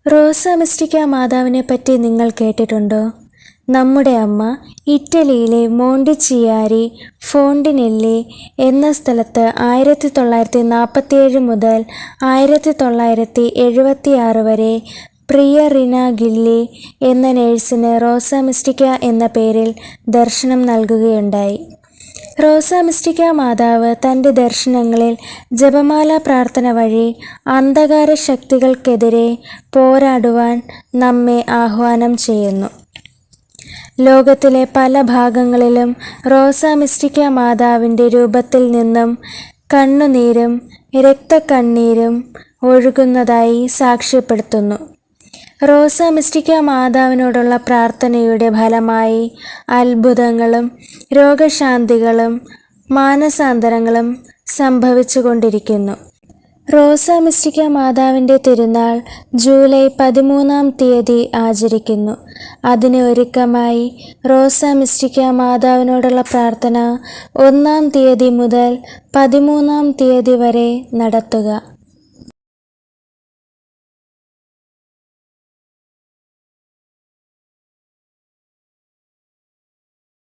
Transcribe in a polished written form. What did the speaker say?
റോസ മിസ്റ്റിക്ക മാതാവിനെ പറ്റി നിങ്ങൾ കേട്ടിട്ടുണ്ടോ? നമ്മുടെ അമ്മ ഇറ്റലിയിലെ മോണ്ടിച്ചിയാരി ഫോണ്ടിനെല്ലി എന്ന സ്ഥലത്ത് 1947 മുതൽ 1976 വരെ പ്രിയ റിന ഗില്ലി എന്ന നേഴ്സിന് റോസ മിസ്റ്റിക്ക എന്ന പേരിൽ ദർശനം നൽകുകയുണ്ടായി. റോസ മിസ്റ്റിക്ക മാതാവ് തൻ്റെ ദർശനങ്ങളിൽ ജപമാല പ്രാർത്ഥന വഴി അന്ധകാര ശക്തികൾക്കെതിരെ പോരാടുവാൻ നമ്മെ ആഹ്വാനം ചെയ്യുന്നു. ലോകത്തിലെ പല ഭാഗങ്ങളിലും റോസ മിസ്റ്റിക്ക മാതാവിൻ്റെ രൂപത്തിൽ നിന്നും കണ്ണുനീരും രക്തക്കണ്ണീരും ഒഴുകുന്നതായി സാക്ഷ്യപ്പെടുത്തുന്നു. റോസ മിസ്റ്റിക്ക മാതാവിനോടുള്ള പ്രാർത്ഥനയുടെ ഫലമായി അത്ഭുതങ്ങളും രോഗശാന്തികളും മാനസാന്തരങ്ങളും സംഭവിച്ചുകൊണ്ടിരിക്കുന്നു. റോസ മിസ്റ്റിക്ക മാതാവിൻ്റെ തിരുനാൾ ജൂലൈ 13 ആചരിക്കുന്നു. അതിന് ഒരുക്കമായി റോസ മിസ്റ്റിക്ക മാതാവിനോടുള്ള പ്രാർത്ഥന 1 മുതൽ 13 വരെ നടത്തുക.